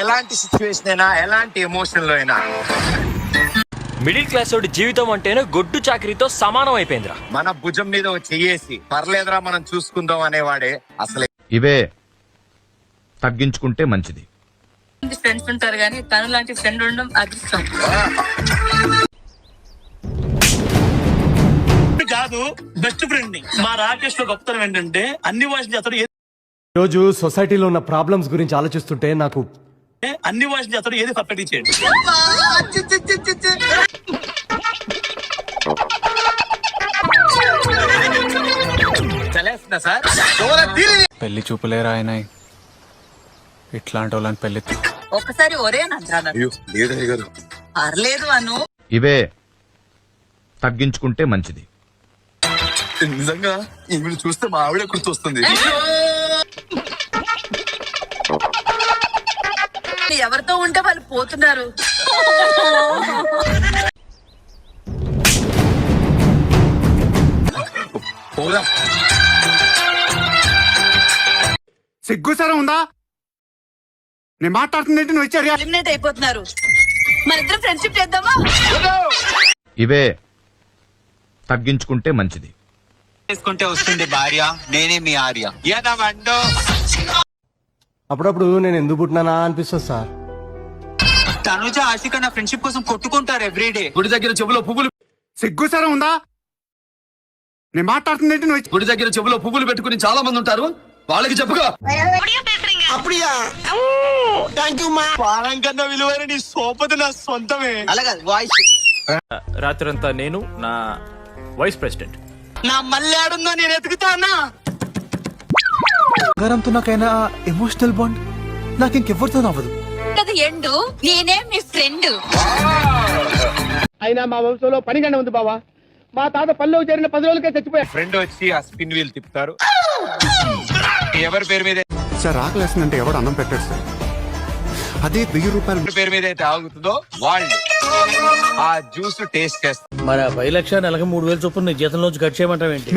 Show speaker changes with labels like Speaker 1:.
Speaker 1: ఎలాంటి సిచ్యువేషన్ అయినా ఎలాంటి ఎమోషన్ లో అయినా
Speaker 2: మిడిల్ క్లాస్ వాడి జీవితం అంటేనే గొడ్డు చాకరీతో సమానం అయిపోయిందిరా.
Speaker 1: మన భుజం మీద చెయ్యేసి పర్లేదురా మనం చూసుకుందాం అనేవాడే అసలు.
Speaker 3: ఇవే తగ్గించుకుంటే మంచిది.
Speaker 4: ఫ్రెండ్స్ ఉంటారు కానీ తను లాంటి ఫ్రెండ్ ఉండడం అదృష్టం
Speaker 5: కాదు. బెస్ట్ ఫ్రెండ్ మా రాకేష్ లో గొప్పతనం ఏంటంటే అన్ని వాయిస్ అతడు
Speaker 6: రోజు సొసైటీలో ఉన్న ప్రాబ్లమ్స్ గురించి ఆలోచిస్తుంటే నాకు
Speaker 5: అన్ని వాయిస్ అతడు ఏది పర్ఫెక్ట్ ఇచ్చేయండి.
Speaker 1: చలేస్తున్నా సార్.
Speaker 7: పెళ్లి చూపులేరా ఆయన ఇట్లాంటి వాళ్ళని పెళ్లి
Speaker 4: ఒకసారి ఒరే నంటాను పర్లేదు అను.
Speaker 3: ఇవే తగ్గించుకుంటే మంచిది.
Speaker 1: నిజంగా ఈవిడ చూస్తే మా ఆవిడ గుర్తొస్తుంది.
Speaker 4: ఎవరితో ఉంటే వాళ్ళు పోతున్నారు.
Speaker 8: సిగ్గుసారం ఉందా? నేను మాట్లాడుతుంది నువ్వు ఇచ్చారు
Speaker 4: ఎలిమినేట్ అయిపోతున్నారు. మన ఇద్దరు ఫ్రెండ్షిప్ చేద్దామా?
Speaker 3: ఇవే తగ్గించుకుంటే మంచిది.
Speaker 1: చేసుకుంటే వస్తుంది భార్య, నేనే మీ ఆర్య.
Speaker 6: అప్పుడప్పుడు నేను ఎందుకు పుట్టినానా అనిపిస్తుంది సార్.
Speaker 1: తనుజ ఆశిక నా ఫ్రెండ్షిప్ కోసం కొట్టుకుంటారు ఎవ్రీడే.
Speaker 8: గుడి దగ్గర చెవులో పువ్వులు. సిగ్గుసారం ఉందా? నేను మాట్లాడుతుంది నువ్వు
Speaker 9: గుడి దగ్గర చెవులో పువ్వులు పెట్టుకుని చాలా మంది ఉంటారు, వాళ్ళకి చెప్పుకో.
Speaker 5: పాలం కన్నా విలువైన నీ సోపతి నా సొంతమే.
Speaker 1: అలాగా వాయిస్
Speaker 2: రాత్రంతా నేను నా వైస్ ప్రెసిడెంట్
Speaker 5: నా మళ్ళీ ఆడుందో నేను ఎతుకుతానా.
Speaker 7: బంగారంతో నాకైనా ఎమోషనల్ బాండ్ నాకు ఇంకెవరితో అవ్వదు.
Speaker 4: అది ఎండు నేనే మీ ఫ్రెండ్.
Speaker 8: అయినా మా వంశంలో పనిగానే ఉంది బావా. మా తాత పల్లెకు చేరిన 10 రోజులకే చచ్చిపోయా.
Speaker 1: ఫ్రెండ్ వచ్చి ఆ స్పిన్ వీల్ తిప్పుతారు. ఎవరి పేరు మీద
Speaker 8: సార్ ఆకలేసిందంటే ఎవడు అన్నం పెట్టాడు సార్. అదే 1000 రూపాయల
Speaker 1: పేరు మీద అయితే ఆగుతుందో వాళ్ళు ఆ జ్యూస్ టేస్ట్ చేస్తారు.
Speaker 5: మరి 10 లక్షలు నెలకు 3000 చొప్పున జీతంలోంచి కట్ చేయమంటావేంటి?